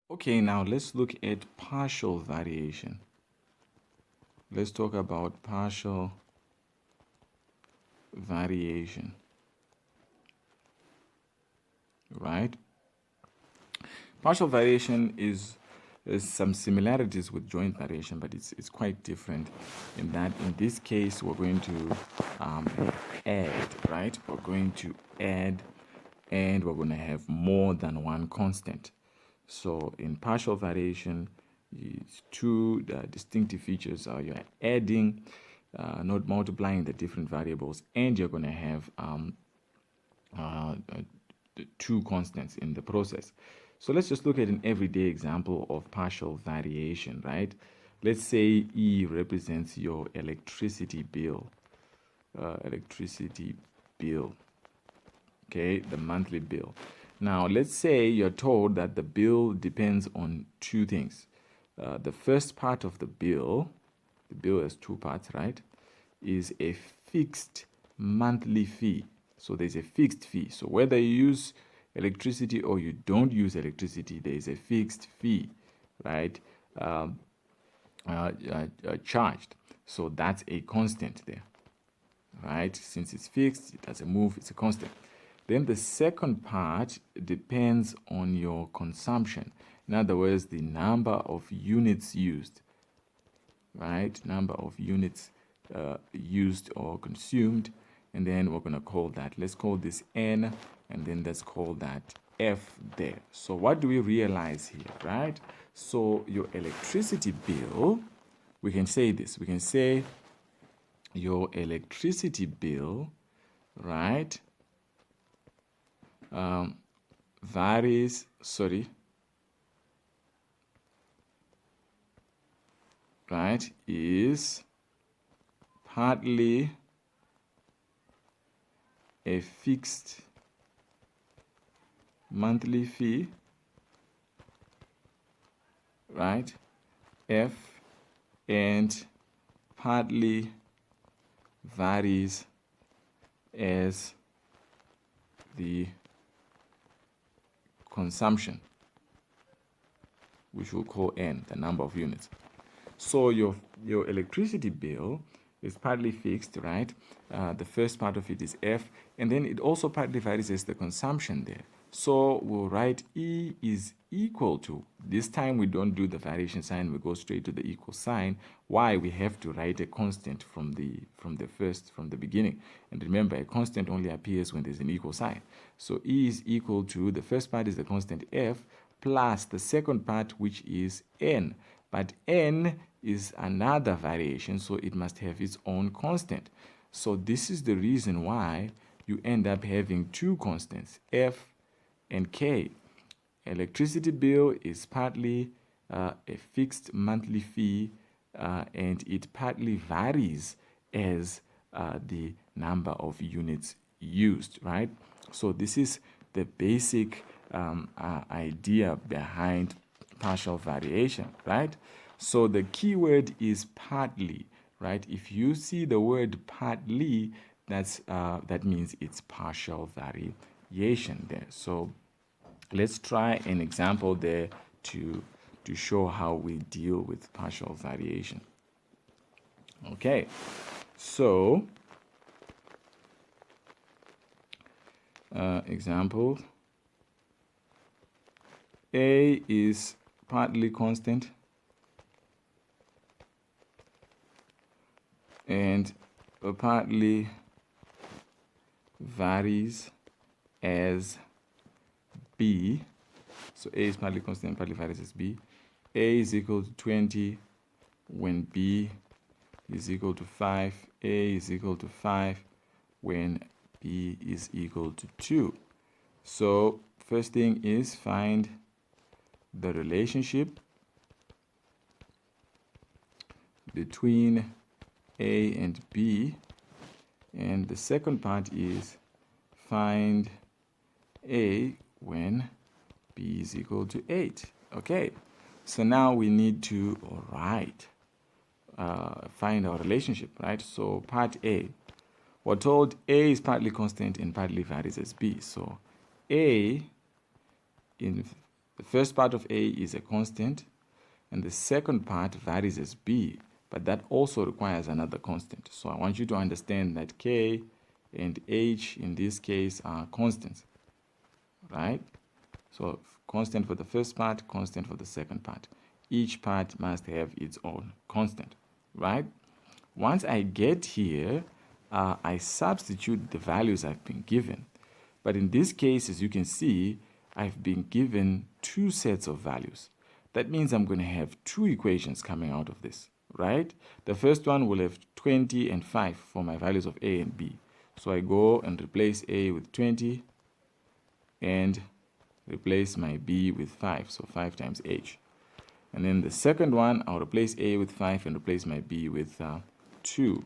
Okay, now let's look at partial variation. Let's talk about partial variation, right? Partial variation is some similarities with joint variation, but it's quite different in that in this case we're going to add, right? We're going to add, and we're going to have more than one constant. So in partial variation, it's two distinctive features are you're adding, not multiplying the different variables, and you're going to have two constants in the process. So let's just look at an everyday example of partial variation, right? Let's say E represents your electricity bill. Okay, the monthly bill. Now, let's say you're told that the bill depends on two things. The first part of the bill has two parts, right? Is a fixed monthly fee. So there's a fixed fee. So whether you use electricity or you don't use electricity, there is a fixed fee, right? Charged. So that's a constant there, right? Since it's fixed, it doesn't move, it's a constant. Then the second part depends on your consumption. In other words, the number of units used, right? Number of units used or consumed. And then we're going to call that, let's call this N, and then let's call that F there. So what do we realize here, right? So your electricity bill, we can say this, we can say your electricity bill, right, varies, right, is partly a fixed monthly fee, right, F, and partly varies as the consumption, which we'll call N, the number of units. So your electricity bill is partly fixed, right? The first part of it is F, and then it also partly varies as the consumption there. So we'll write E is equal to, this time we don't do the variation sign, we go straight to the equal sign. Why? We have to write a constant from the beginning. And remember, a constant only appears when there's an equal sign. So E is equal to, the first part is the constant F, plus the second part, which is N. But N is another variation, so it must have its own constant. So this is the reason why you end up having two constants, F and K. Electricity bill is partly a fixed monthly fee, and it partly varies as the number of units used, right? So this is the basic idea behind partial variation, right? So the key word is partly, right? If you see the word partly, that means it's partial variation there. So let's try an example there to show how we deal with partial variation. Okay, so example, A is partly constant and partly varies as B. So A is partly constant and partly varies as B. A is equal to 20 when B is equal to 5. A is equal to 5 when B is equal to 2. So first thing is find the relationship between A and B, and the second part is find A when B is equal to 8. Okay, so now we need to find our relationship, right? So part A, we're told A is partly constant and partly varies as B. So A The first part of A is a constant, and the second part varies as B, but that also requires another constant. So I want you to understand that K and H in this case are constants, right? So constant for the first part, constant for the second part. Each part must have its own constant, right? Once I get here, I substitute the values I've been given. But in this case, as you can see, I've been given two sets of values. That means I'm going to have two equations coming out of this, right? The first one will have 20 and 5 for my values of A and B. So I go and replace A with 20 and replace my B with 5. So 5 times H. And then the second one, I'll replace A with 5 and replace my B with 2.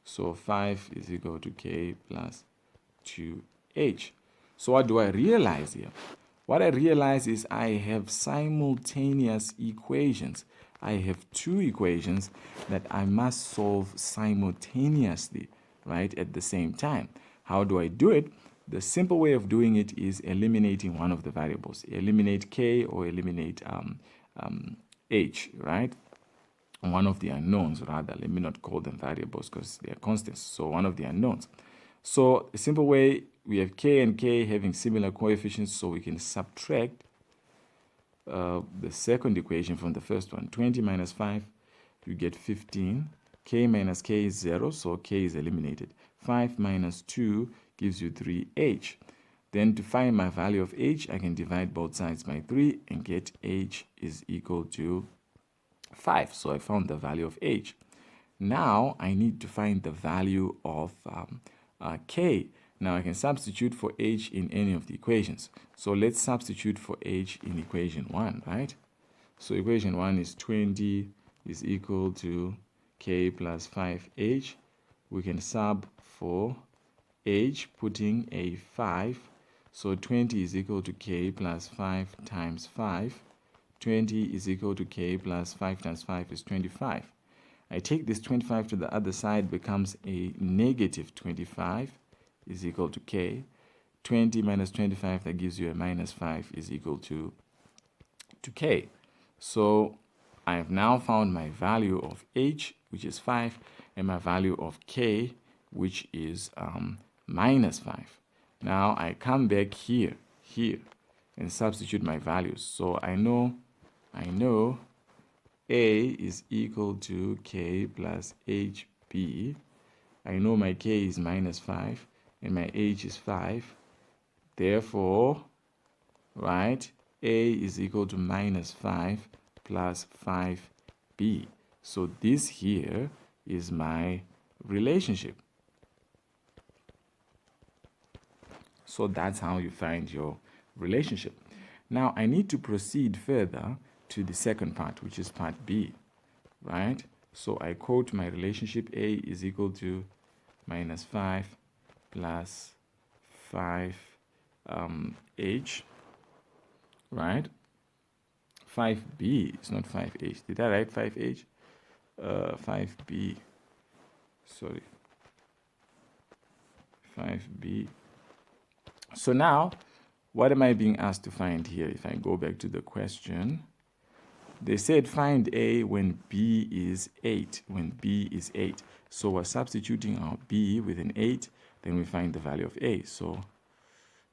So 5 is equal to K plus 2H. So what do I realize here? What I realize is I have simultaneous equations. I have two equations that I must solve simultaneously, right, at the same time. How do I do it? The simple way of doing it is eliminating one of the variables. Eliminate K or eliminate H, right? One of the unknowns, rather. Let me not call them variables because they are constants. So one of the unknowns. So a simple way, we have K and K having similar coefficients, so we can subtract the second equation from the first one. 20 minus 5, you get 15. K minus K is 0, so K is eliminated. 5 minus 2 gives you 3H. Then to find my value of H, I can divide both sides by 3 and get H is equal to 5. So I found the value of H. Now I need to find the value of K. Now I can substitute for H in any of the equations. So let's substitute for H in equation 1, right? So equation 1 is 20 is equal to K plus 5H. We can sub for H, putting a 5. So 20 is equal to K plus 5 times 5. 20 is equal to K plus 5 times 5 is 25. I take this 25 to the other side, becomes a negative 25 is equal to K. 20 minus 25, that gives you a minus 5 is equal to K. So I have now found my value of H, which is 5, and my value of K, which is minus 5. Now I come back here, and substitute my values. So I know A is equal to K plus HB. I know my K is minus 5 and my H is 5. Therefore, right, A is equal to minus 5 plus 5B. So this here is my relationship. So that's how you find your relationship. Now I need to proceed further to the second part, which is part B, right? So I quote my relationship. A is equal to minus 5 plus 5 H, right? 5B, it's not 5H. Did I write 5H? 5B, sorry. 5B. So now, what am I being asked to find here? If I go back to the question, they said find A when B is 8, when B is 8. So we're substituting our B with an 8, then we find the value of A. So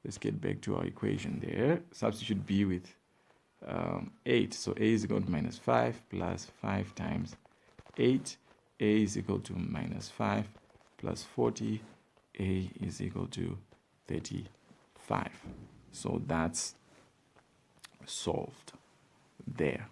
let's get back to our equation there. Substitute B with 8. So A is equal to minus 5 plus 5 times 8. A is equal to minus 5 plus 40. A is equal to 35. So that's solved there.